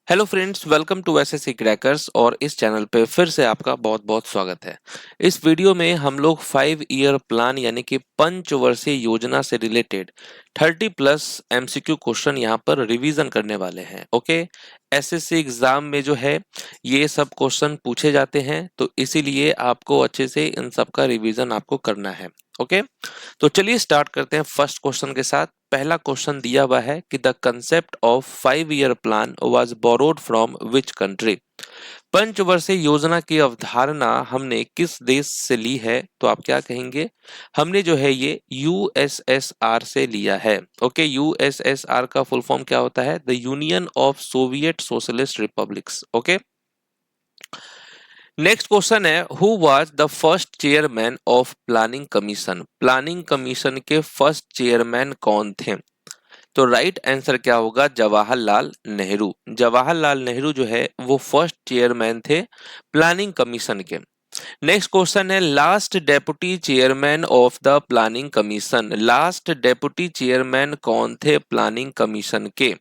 Hello friends, welcome to SSC crackers और इस channel पे फिर से आपका बहुत बहुत स्वागत है। इस वीडियो में हम लोग 5 ईयर प्लान यानी कि पंचवर्षीय योजना से रिलेटेड 30 प्लस एमसीक्यू क्वेश्चन यहाँ पर रिवीजन करने वाले हैं। ओके, एसएससी एग्जाम में जो है ये सब क्वेश्चन पूछे जाते हैं, तो इसीलिए आपको अच्छे से इन सब का रिवीजन आपको करना है। ओके, तो चलिए स्टार्ट करते हैं फर्स्ट क्वेश्चन के साथ। पहला क्वेश्चन दिया हुआ है कि the concept of 5 year plan was borrowed from which country. पंचवर्षीय योजना की अवधारणा हमने किस देश से ली है? तो आप क्या कहेंगे? हमने जो है ये यूएसएसआर से लिया है। ओके, यूएसएसआर का फुल फॉर्म क्या होता है? The Union of Soviet Socialist Republics. Okay, next question है who was the first chairman of planning commission. Planning commission के फर्स्ट चेयरमैन कौन थे? तो राइट आंसर क्या होगा? जवाहरलाल नेहरू। जवाहरलाल नेहरू जो है वो फर्स्ट चेयरमैन थे प्लानिंग कमीशन के। नेक्स्ट क्वेश्चन है last deputy chairman of the planning commission. Last deputy chairman कौन थे प्लानिंग कमीशन के?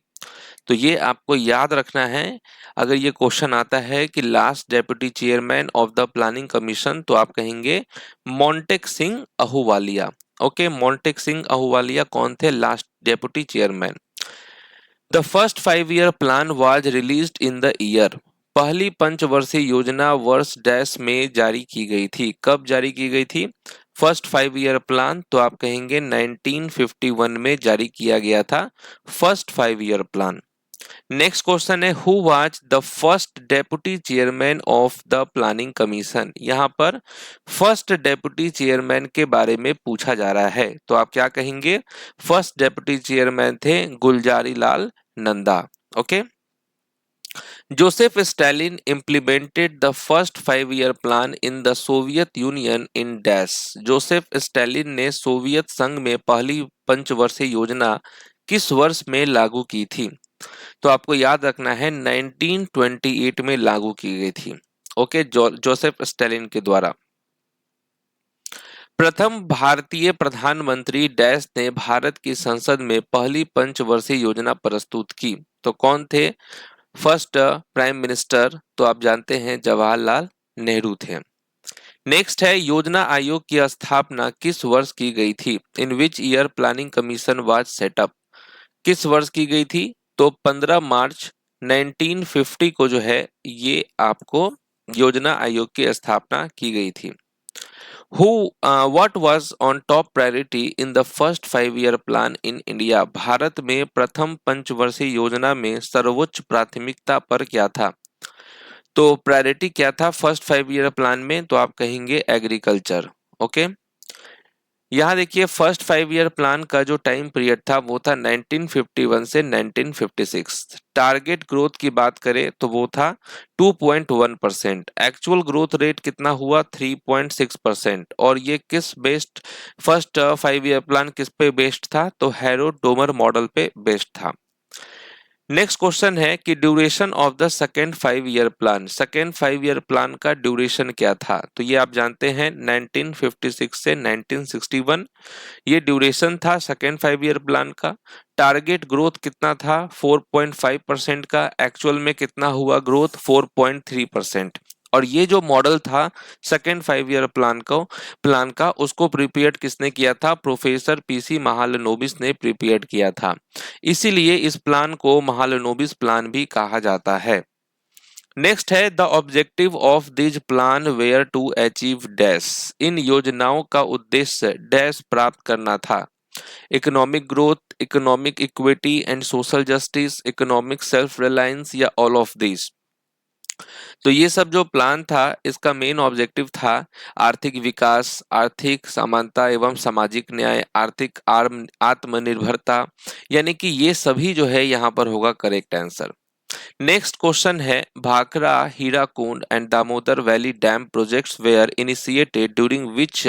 तो ये आपको याद रखना है। अगर ये क्वेश्चन आता है कि last deputy chairman of the planning commission, तो आप कहेंगे मोंटेक सिंह अहूवालिया। ओके, मोंटेक सिंह अहूवालिया कौन थे? Last deputy chairman. The first 5 year plan was released in the year. पहली पंचवर्षीय योजना वर्ष डैश में जारी की गई थी। कब जारी की गई थी फर्स्ट 5 ईयर प्लान? तो आप कहेंगे 1951 में जारी किया गया था first 5 year plan. Next question है who was the first deputy chairman of the planning commission. यहाँ पर फर्स्ट डेप्यूटी चेयरमैन के बारे में पूछा जा रहा है, तो आप क्या कहेंगे? फर्स्ट डेप्यूटी चेयरमैन थे Gulzari Lal Nanda. Okay, Joseph Stalin implemented the first 5 year plan in the Soviet Union in dash. Joseph Stalin ने सोवियत संघ में पहली पंचवर्षीय योजना किस वर्ष में लागू की थी? तो आपको याद रखना है 1928 में लागू की गई थी। ओके, जोसेफ स्टालिन के द्वारा। प्रथम भारतीय प्रधानमंत्री डैश ने भारत की संसद में पहली पंचवर्षीय योजना प्रस्तुत की। तो कौन थे फर्स्ट प्राइम मिनिस्टर? तो आप जानते हैं जवाहरलाल नेहरू थे। नेक्स्ट है योजना आयोग की स्थापना किस वर्ष की गई थी? In which year planning commission was set up. किस वर्ष की गई थी? तो 15 मार्च 1950 को जो है ये आपको योजना आयोग की स्थापना की गई थी। What was on top priority in the first 5 year plan in India. Bharat में प्रथम पंचवर्षीय योजना में सर्वोच्च प्राथमिकता पर क्या था? तो प्रायोरिटी क्या था फर्स्ट 5 ईयर प्लान में? तो आप कहेंगे एग्रीकल्चर। ओके, यहाँ देखिए फर्स्ट 5 ईयर प्लान का जो टाइम पीरियड था वो था 1951 से 1956। टारगेट ग्रोथ की बात करें तो वो था 2.1%। एक्चुअल ग्रोथ रेट कितना हुआ? 3.6%। और ये किस बेस्ड फर्स्ट 5 ईयर प्लान किस पे बेस्ड था? तो हैरो डोमर मॉडल पे बेस्ड था। नेक्स्ट क्वेश्चन है कि duration of the second 5 year plan. Second 5 year plan का ड्यूरेशन क्या था? तो ये आप जानते हैं 1956 से 1961 ये ड्यूरेशन था सेकेंड 5 ईयर प्लान का। टारगेट ग्रोथ कितना था? 4.5% का। एक्चुअल में कितना हुआ ग्रोथ? 4.3%। और ये जो मॉडल था सेकेंड 5 ईयर प्लान का उसको प्रिपेयर किसने किया था? प्रोफेसर पीसी महालनोबिस ने प्रिपेयर किया था। इसीलिए इस प्लान को महालनोबिस प्लान भी कहा जाता है। नेक्स्ट है the objective of this plan were to achieve dash. इन योजनाओं का उद्देश्य डैश प्राप्त करना था। Economic growth, economic equity and social justice, economic self reliance या ऑल ऑफ दिस। तो ये सब जो प्लान था इसका मेन ऑब्जेक्टिव था आर्थिक विकास, आर्थिक समानता एवं सामाजिक न्याय, आर्थिक आत्मनिर्भरता, यानी कि ये सभी जो है यहाँ पर होगा करेक्ट आंसर। नेक्स्ट क्वेश्चन है Bhakra, Hirakud and Damodar valley dam projects were initiated during which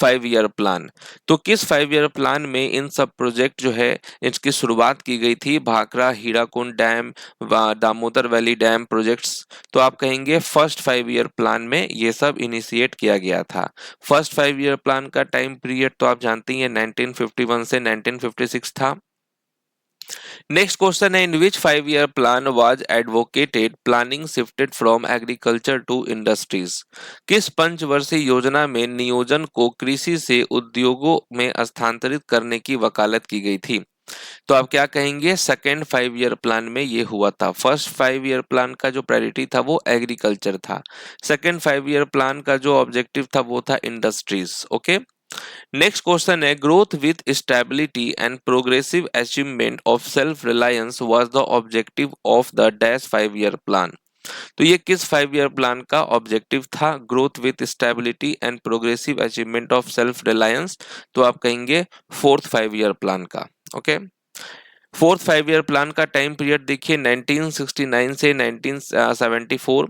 5 year plan. तो किस 5 ईयर प्लान में इन सब प्रोजेक्ट जो है इसकी शुरुआत की गई थी? Bhakra, Hirakud dam, Damodar valley dam projects. तो आप कहेंगे फर्स्ट 5 ईयर प्लान में ये सब इनिशिएट किया गया था। फर्स्ट 5 ईयर प्लान का टाइम पीरियड तो आप जानते ही हैं 1951 से 1956 था। नेक्स्ट क्वेश्चन है, in which 5 year plan was advocated planning shifted from agriculture to industries. किस पंचवर्षीय योजना में नियोजन को कृषि से उद्योगों में स्थानांतरित करने की वकालत की गई थी? तो आप क्या कहेंगे, सेकेंड 5 ईयर प्लान में ये हुआ था। फर्स्ट 5 ईयर प्लान का जो प्रायोरिटी था वो एग्रीकल्चर था, सेकेंड 5 ईयर प्लान का जो ऑब्जेक्टिव था वो था इंडस्ट्रीज। ओके, नेक्स्ट क्वेश्चन है, growth with stability and progressive achievement of self reliance was the objective of the dash 5 year plan. तो ये किस 5 ईयर प्लान का ऑब्जेक्टिव था? Growth with stability and progressive achievement of self reliance, तो आप कहेंगे fourth 5 year plan का। Okay, fourth 5 year plan का टाइम पीरियड देखिए 1969 से 1974।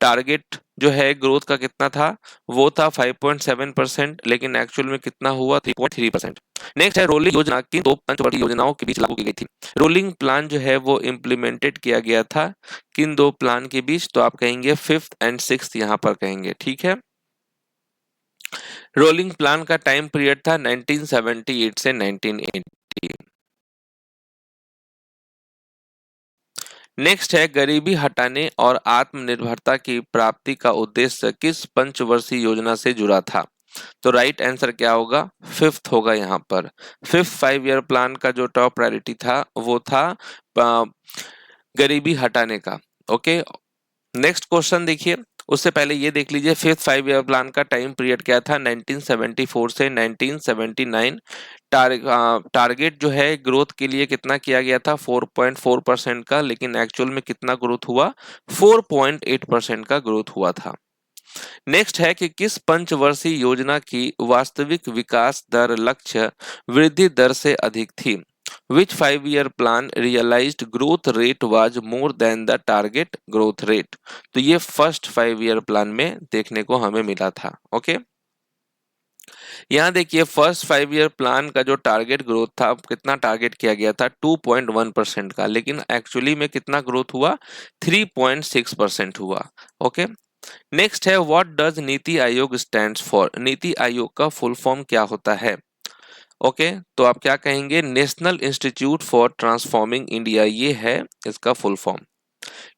टारगेट जो है ग्रोथ का कितना था, वो था 5.7%, लेकिन एक्चुअल में कितना हुआ, 3.3%। नेक्स्ट है, रोलिंग योजना किन दो पंचवर्षीय योजनाओं के बीच लागू की गई थी? रोलिंग प्लान जो है वो इम्प्लीमेंटेड किया गया था किन दो प्लान के बीच? तो आप कहेंगे फिफ्थ एंड सिक्स्थ, यहाँ पर कहेंगे। ठीक है, रोलिंग प्लान का टाइम पीरियड था 1978 से 1980। नेक्स्ट है, गरीबी हटाने और आत्मनिर्भरता की प्राप्ति का उद्देश्य किस पंचवर्षीय योजना से जुड़ा था? तो राइट आंसर क्या होगा, फिफ्थ होगा यहाँ पर। फिफ्थ 5 ईयर प्लान का जो टॉप प्रायोरिटी था वो था अ, गरीबी हटाने का। ओके, नेक्स्ट क्वेश्चन देखिए, उससे पहले ये देख लीजिए फिफ्थ 5 ईयर प्लान का टाइम पीरियड क्या था, 1974 से 1979। टारगेट जो है ग्रोथ के लिए कितना किया गया था, 4.4% का, लेकिन एक्चुअल में कितना ग्रोथ हुआ, 4.8% का ग्रोथ हुआ था। नेक्स्ट है कि किस पंचवर्षीय योजना की वास्तविक विकास दर लक्ष्य वृद्धि दर से अधिक थी? Which 5 year plan realized growth rate was more than the target growth rate? तो ये फर्स्ट 5 ईयर प्लान में देखने को हमें मिला था। ओके, यहाँ देखिए फर्स्ट 5 ईयर प्लान का जो टारगेट ग्रोथ था, कितना टारगेट किया गया था, 2.1% का, लेकिन एक्चुअली में कितना ग्रोथ हुआ, 3.6% हुआ। ओके, नेक्स्ट है, what does NITI Aayog stands for? NITI Aayog का फुल फॉर्म क्या होता है? ओके, तो आप क्या कहेंगे, national institute for transforming India, ये है इसका फुल फॉर्म।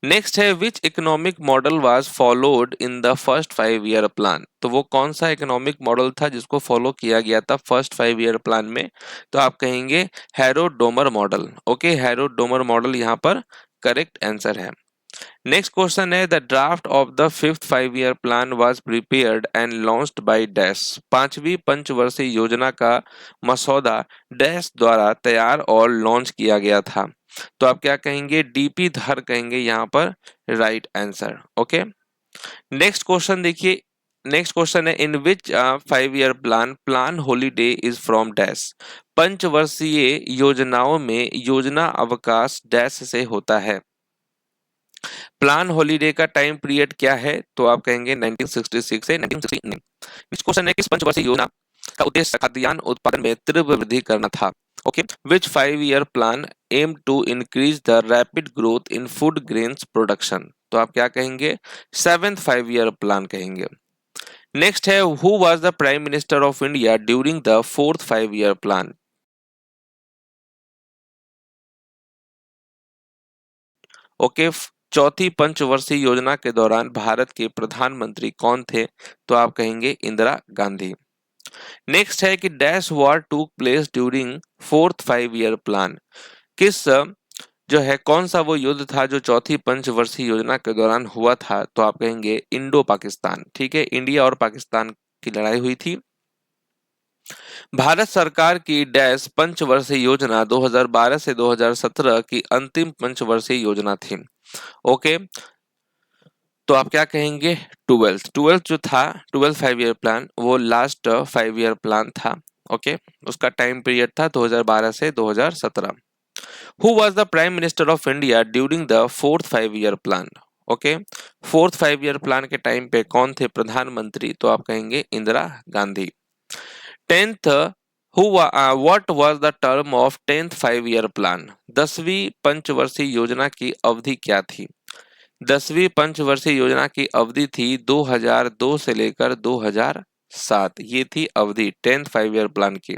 नेक्स्ट है, which economic model was followed in the first 5 year plan? तो वो कौन सा इकोनॉमिक मॉडल था जिसको फॉलो किया गया था फर्स्ट 5 ईयर प्लान में? तो आप कहेंगे harrow-Domar model. Okay, harrow-Domar model यहाँ पर करेक्ट आंसर है। नेक्स्ट क्वेश्चन है, the draft of the fifth 5 year plan was prepared and launched by dash. पांचवी पंचवर्षीय योजना का मसौदा डैश द्वारा तैयार और लॉन्च किया गया था। तो आप क्या कहेंगे, डीपी धर कहेंगे यहाँ पर right answer. Okay, next question देखिए, नेक्स्ट क्वेश्चन है, in which 5 year plan plan holiday is from dash. पंचवर्षीय योजनाओं में योजना अवकाश डैश से होता है। प्लान हॉलीडे का टाइम पीरियड क्या है? तो आप कहेंगे 1966 से 1969। नेक्स्ट क्वेश्चन है, किस पंचवर्षीय योजना का उद्देश्य खाद्यान्न उत्पादन में तीव्र वृद्धि करना था? Okay, which 5 year plan aim to increase the rapid growth in food grains production? तो आप क्या कहेंगे, सेवेंथ 5 ईयर प्लान कहेंगे। नेक्स्ट है, who was the prime minister of India during the fourth 5 year plan? Okay, चौथी पंचवर्षीय योजना के दौरान भारत के प्रधानमंत्री कौन थे? तो आप कहेंगे इंदिरा गांधी। नेक्स्ट है कि डैश वॉर टूक place during fourth 5 year plan. किस जो है कौन सा वो युद्ध था जो चौथी पंचवर्षीय योजना के दौरान हुआ था? तो आप कहेंगे इंडो पाकिस्तान। ठीक है, इंडिया और पाकिस्तान की लड़ाई हुई थी। भारत सरकार की डैश पंचवर्षीय योजना 2012 से 2017 की अंतिम पंचवर्षीय योजना थी। ओके, तो आप क्या कहेंगे, ट्वेल्थ जो था, 12 5 ईयर प्लान, वो लास्ट 5 ईयर प्लान था। ओके, उसका टाइम पीरियड था 2012 से 2017। Who was the prime minister of India during the fourth 5 year plan? Okay, fourth 5 year plan के टाइम पे कौन थे प्रधानमंत्री? तो आप कहेंगे Indira Gandhi. Tenth, what was the term of tenth 5 year plan? 10वीं पंचवर्षीय योजना की अवधि क्या थी? 10वीं पंचवर्षीय योजना की अवधि थी 2002 से लेकर 2007, ये थी अवधि टेंथ 5 ईयर प्लान की।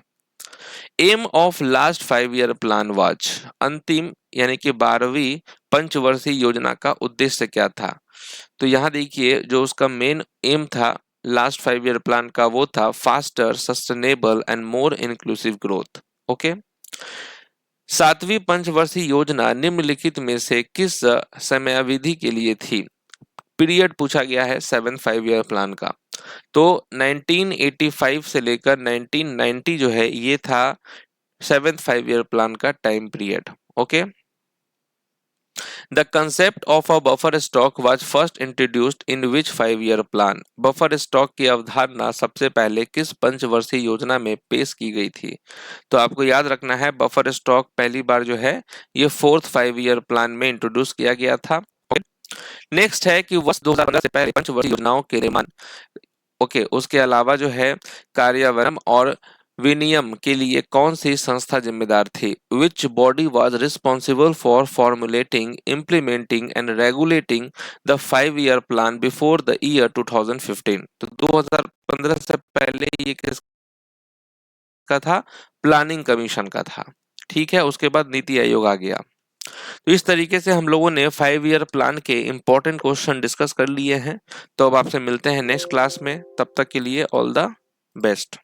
Aim of last 5 year plan was, अंतिम यानी कि 12वीं पंचवर्षीय योजना का उद्देश्य क्या था? तो यहाँ देखिए जो उसका मेन एम था लास्ट 5 ईयर प्लान का, वो था faster, sustainable and more inclusive growth. Okay. सातवीं पंचवर्षीय योजना निम्नलिखित में से किस समयावधि के लिए थी? पीरियड पूछा गया है 7 5 ईयर प्लान का। तो 1985 से लेकर 1990 जो है ये था 7 5 ईयर प्लान का time period. Okay. The concept of a buffer stock was first introduced in which 5 year plan? Buffer stock की अवधारणा सबसे पहले किस पंचवर्षीय योजना में पेश की गई थी? तो आपको याद रखना है बफर स्टॉक पहली बार जो है ये 4th 5 ईयर प्लान में इंट्रोड्यूस किया गया था। नेक्स्ट है कि वर्ष 2015 से पहले पंचवर्षीय योजनाओं के निर्माण, ओके, उसके अलावा जो है कार्यान्वयन और विनियम के लिए कौन सी संस्था जिम्मेदार थी? Which body was responsible for formulating, implementing and regulating the 5 year plan before the year 2015? तो 2015 से पहले ये किसका था? प्लानिंग कमीशन का था। ठीक है, उसके बाद नीति आयोग आ गया। तो इस तरीके से हम लोगों ने 5 ईयर प्लान के इंपॉर्टेंट क्वेश्चन डिस्कस कर लिए हैं। तो अब आपसे मिलते हैं नेक्स्ट क्लास में, तब तक के लिए ऑल द बेस्ट।